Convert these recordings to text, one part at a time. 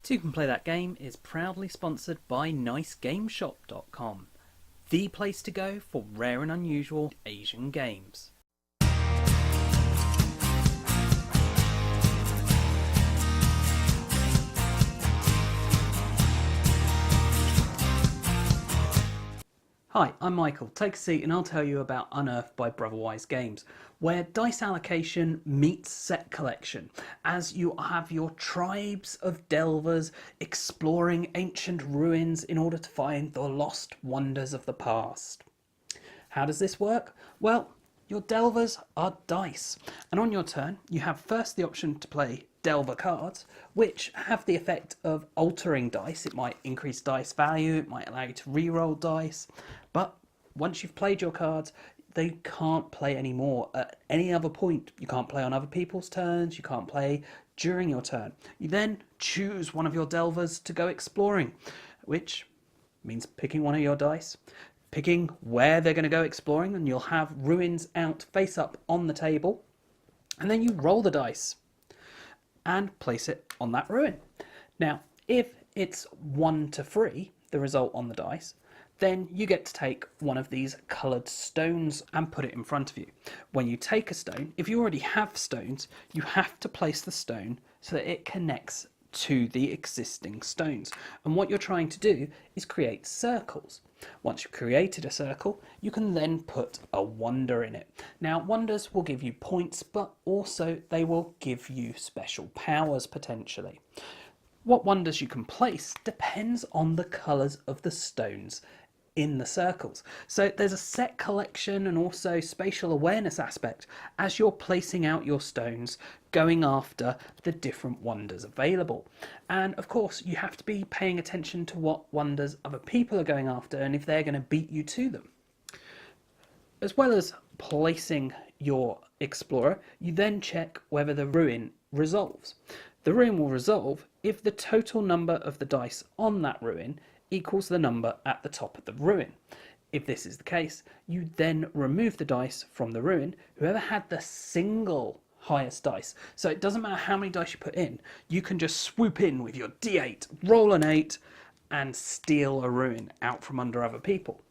Toucan Play That Game is proudly sponsored by NiceGameShop.com, the place to go for rare and unusual Asian games. Hi, I'm Michael. Take a seat and I'll tell you about Unearthed by Brotherwise Games, where dice allocation meets set collection, as you have your tribes of delvers exploring ancient ruins in order to find the lost wonders of the past. How does this work? Well, your delvers are dice, and on your turn you have first the option to play delver cards, which have the effect of altering dice. It might increase dice value, it might allow you to re-roll dice, but once you've played your cards, they can't play anymore at any other point. You can't play on other people's turns, you can't play during your turn. You then choose one of your delvers to go exploring, which means picking one of your dice, picking where they're going to go exploring, and you'll have ruins out face up on the table, and then you roll the dice and place it on that ruin. Now, if it's 1 to 3, the result on the dice, then you get to take one of these coloured stones and put it in front of you. When you take a stone, if you already have stones, you have to place the stone so that it connects to the existing stones. And what you're trying to do is create circles. Once you've created a circle, you can then put a wonder in it. Now, wonders will give you points, but also they will give you special powers potentially. What wonders you can place depends on the colours of the stones in the circles. So there's a set collection and also spatial awareness aspect as you're placing out your stones, going after the different wonders available. And of course, you have to be paying attention to what wonders other people are going after and if they're going to beat you to them. As well as placing your explorer, you then check whether the ruin resolves. The ruin will resolve if the total number of the dice on that ruin equals the number at the top of the ruin. If this is the case, you then remove the dice from the ruin. Whoever had the single highest dice, so it doesn't matter how many dice you put in, you can just swoop in with your d8, roll an 8, and steal a ruin out from under other people.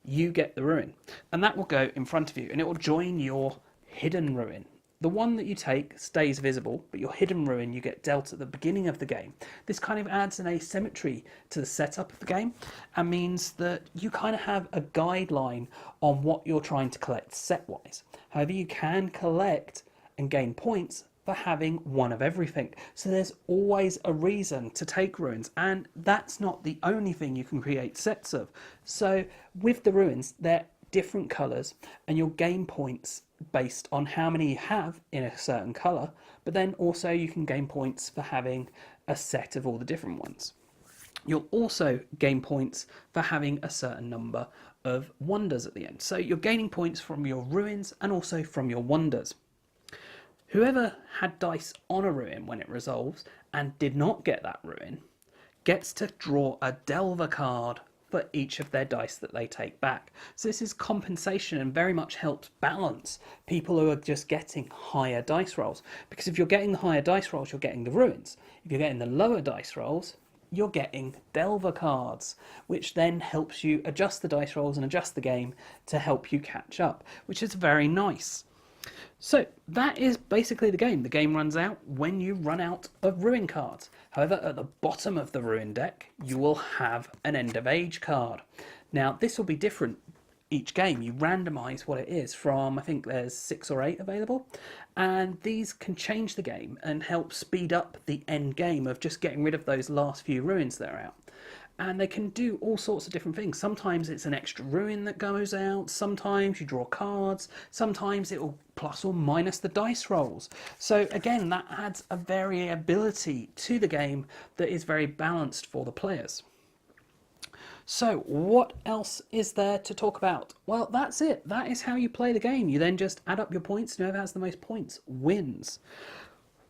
You get the ruin, and that will go in front of you, and it will join your hidden ruin. The one that you take stays visible, but your hidden ruin you get dealt at the beginning of the game. This kind of adds an asymmetry to the setup of the game and means that you kind of have a guideline on what you're trying to collect set-wise. However, you can collect and gain points for having one of everything. So there's always a reason to take ruins, and that's not the only thing you can create sets of. So with the ruins, they're different colours and you'll gain points based on how many you have in a certain colour, but then also you can gain points for having a set of all the different ones. You'll also gain points for having a certain number of wonders at the end. So you're gaining points from your ruins and also from your wonders. Whoever had dice on a ruin when it resolves and did not get that ruin gets to draw a delver card for each of their dice that they take back. So this is compensation and very much helps balance people who are just getting higher dice rolls. Because if you're getting the higher dice rolls, you're getting the ruins. If you're getting the lower dice rolls, you're getting delver cards, which then helps you adjust the dice rolls and adjust the game to help you catch up, which is very nice. So that is basically the game. The game runs out when you run out of ruin cards. However, at the bottom of the ruin deck, you will have an end of age card. Now, this will be different each game. You randomize what it is from, I think there's 6 or 8 available. And these can change the game and help speed up the end game of just getting rid of those last few ruins that are out. And they can do all sorts of different things. Sometimes it's an extra ruin that goes out, sometimes you draw cards, sometimes it will plus or minus the dice rolls. So again, that adds a variability to the game that is very balanced for the players. So what else is there to talk about? Well, that's it. That is how you play the game. You then just add up your points, and whoever has the most points wins.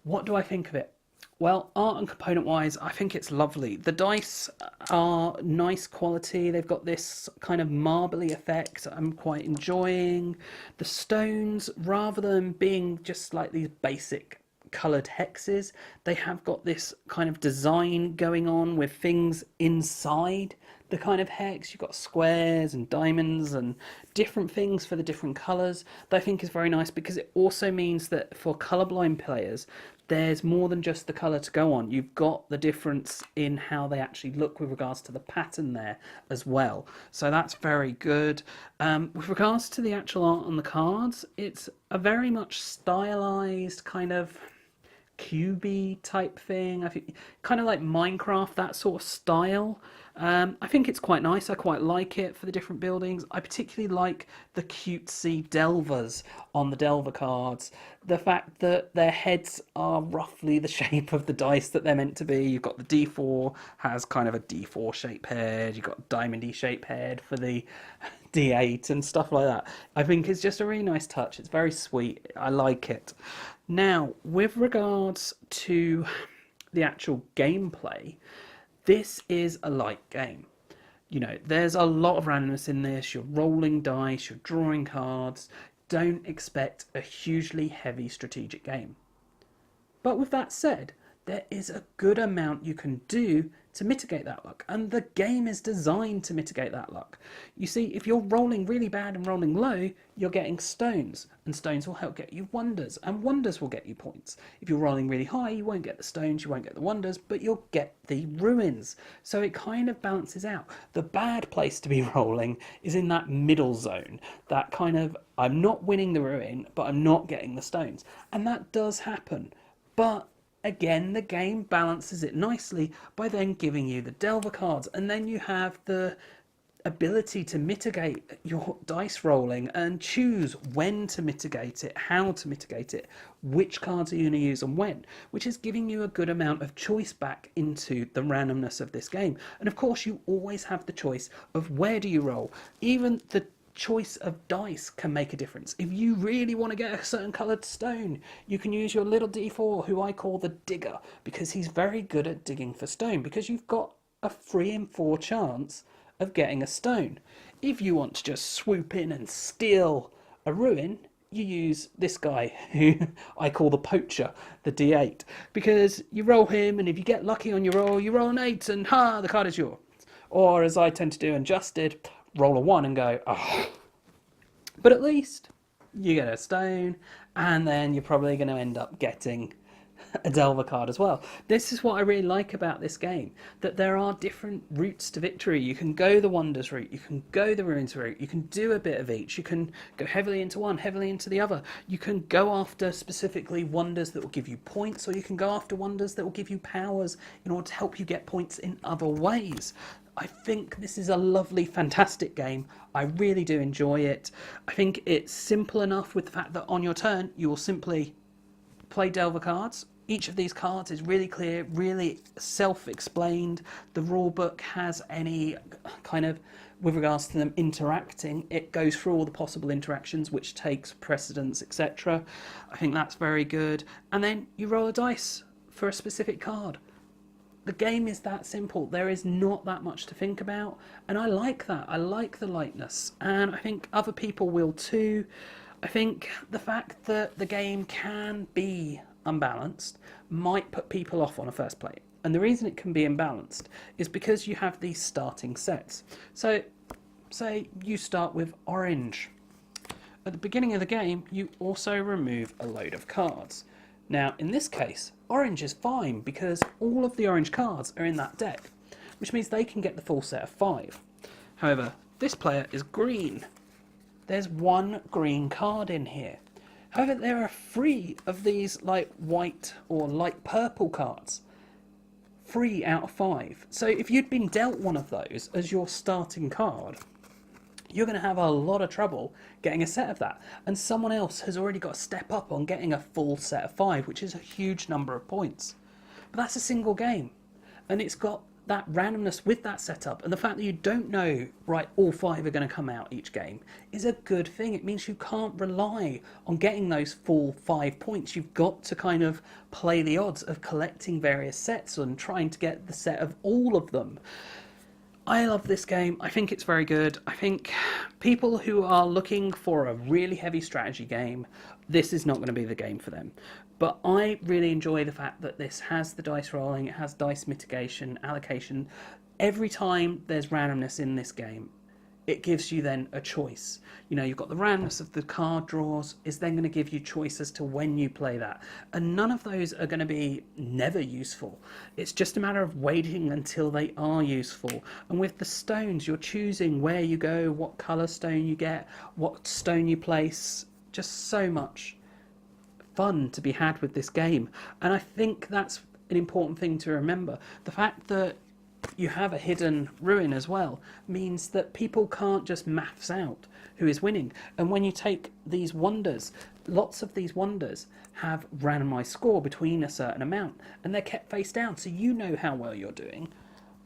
What do I think of it? Well, art and component wise, I think it's lovely. The dice are nice quality. They've got this kind of marbly effect I'm quite enjoying. The stones, rather than being just like these basic coloured hexes. They have got this kind of design going on with things inside the kind of hex. You've got squares and diamonds and different things for the different colours that I think is very nice, because it also means that for colourblind players there's more than just the colour to go on. You've got the difference in how they actually look with regards to the pattern there as well. So that's very good. With regards to the actual art on the cards, it's a very much stylised kind of cubey type thing. I think kind of like Minecraft, that sort of style. I think it's quite nice. I quite like it for the different buildings. I particularly like the cutesy delvers on the delver cards. The fact that their heads are roughly the shape of the dice that they're meant to be. You've got the D4 has kind of a D4 shaped head. You've got diamondy shaped head for the D8 and stuff like that. I think it's just a really nice touch. It's very sweet. I like it. Now, with regards to the actual gameplay, this is a light game. You know, there's a lot of randomness in this. You're rolling dice, you're drawing cards. Don't expect a hugely heavy strategic game. But with that said, there is a good amount you can do to mitigate that luck, and the game is designed to mitigate that luck. You see, if you're rolling really bad and rolling low, you're getting stones, and stones will help get you wonders, and wonders will get you points. If you're rolling really high, you won't get the stones, you won't get the wonders, but you'll get the ruins. So it kind of balances out. The bad place to be rolling is in that middle zone, that kind of, I'm not winning the ruin, but I'm not getting the stones. And that does happen. But again, the game balances it nicely by then giving you the Delver cards, and then you have the ability to mitigate your dice rolling and choose when to mitigate it, how to mitigate it, which cards are you going to use and when, which is giving you a good amount of choice back into the randomness of this game. And of course, you always have the choice of where do you roll. Even the choice of dice can make a difference. If you really want to get a certain coloured stone, you can use your little D4, who I call the digger, because he's very good at digging for stone, because you've got a 3 in 4 chance of getting a stone. If you want to just swoop in and steal a ruin, you use this guy, who I call the poacher, the D8, because you roll him, and if you get lucky on your roll, you roll an 8 and the card is yours. Or as I tend to do and just did, roll a 1 and go, oh. But at least you get a stone, and then you're probably going to end up getting a Delver card as well. This is what I really like about this game, that there are different routes to victory. You can go the wonders route, you can go the ruins route, you can do a bit of each, you can go heavily into one, heavily into the other. You can go after specifically wonders that will give you points, or you can go after wonders that will give you powers in order to help you get points in other ways. I think this is a lovely, fantastic game. I really do enjoy it. I think it's simple enough with the fact that on your turn, you will simply play Delver cards. Each of these cards is really clear, really self-explained. The rule book has any kind of, with regards to them interacting, it goes through all the possible interactions, which takes precedence, etc. I think that's very good. And then you roll a dice for a specific card. The game is that simple. There is not that much to think about, and I like that. I like the lightness, and I think other people will too. I think the fact that the game can be unbalanced might put people off on a first play, and the reason it can be imbalanced is because you have these starting sets. So say you start with orange. At the beginning of the game, you also remove a load of cards. Now, in this case, orange is fine because all of the orange cards are in that deck, which means they can get the full set of 5. However, this player is green. There's 1 green card in here. However, there are 3 of these like white or light purple cards. 3 out of 5. So if you'd been dealt one of those as your starting card, you're going to have a lot of trouble getting a set of that. And someone else has already got to step up on getting a full set of 5, which is a huge number of points. But that's a single game. And it's got that randomness with that setup. And the fact that you don't know, right, all 5 are going to come out each game is a good thing. It means you can't rely on getting those full 5 points. You've got to kind of play the odds of collecting various sets and trying to get the set of all of them. I love this game. I think it's very good. I think people who are looking for a really heavy strategy game, this is not going to be the game for them. But I really enjoy the fact that this has the dice rolling, it has dice mitigation, allocation. Every time there's randomness in this game, it gives you then a choice. You know, you've got the randomness of the card draws is then going to give you choice as to when you play that. And none of those are going to be never useful. It's just a matter of waiting until they are useful. And with the stones, you're choosing where you go, what colour stone you get, what stone you place. Just so much fun to be had with this game. And I think that's an important thing to remember. The fact that you have a hidden ruin as well means that people can't just maths out who is winning. And when you take these wonders, lots of these wonders have randomized score between a certain amount and they're kept face down, so you know how well you're doing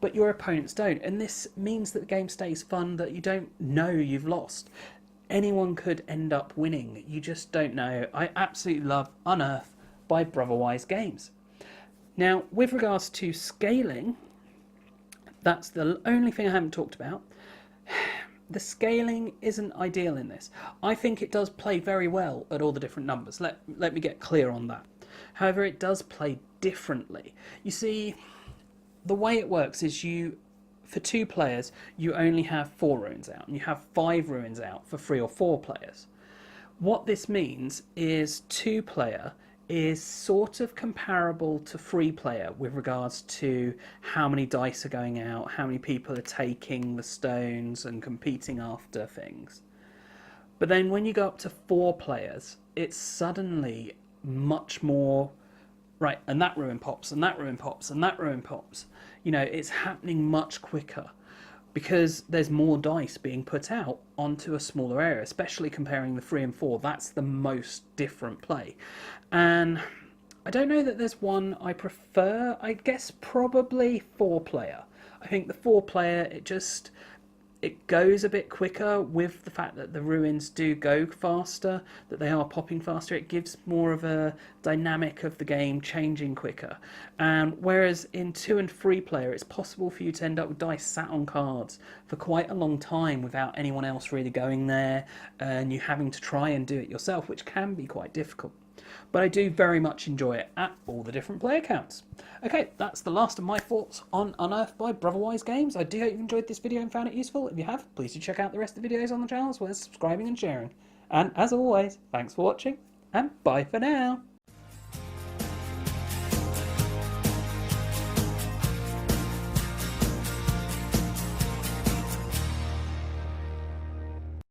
but your opponents don't, and this means that the game stays fun, that you don't know you've lost. Anyone could end up winning, you just don't know. I absolutely love Unearthed by Brotherwise Games. Now, with regards to scaling, that's the only thing I haven't talked about. The scaling isn't ideal in this. I think it does play very well at all the different numbers. Let me get clear on that. However, it does play differently. You see, the way it works is for 2 players, you only have 4 ruins out, and you have 5 ruins out for 3 or 4 players. What this means is 2-player is sort of comparable to 3-player with regards to how many dice are going out, how many people are taking the stones and competing after things. But then when you go up to 4 players, it's suddenly much more, right, and that ruin pops, and that ruin pops, and that ruin pops. You know, it's happening much quicker because there's more dice being put out onto a smaller area, especially comparing the 3 and 4. That's the most different play. And I don't know that there's one I prefer. I guess probably 4-player. I think the 4-player, it goes a bit quicker with the fact that the ruins do go faster, that they are popping faster. It gives more of a dynamic of the game changing quicker. And whereas in 2 and 3-player, it's possible for you to end up with dice sat on cards for quite a long time without anyone else really going there, and you having to try and do it yourself, which can be quite difficult. But I do very much enjoy it at all the different player counts. Okay, that's the last of my thoughts on Unearthed by Brotherwise Games. I do hope you enjoyed this video and found it useful. If you have, please do check out the rest of the videos on the channel as well as subscribing and sharing. And as always, thanks for watching, and bye for now.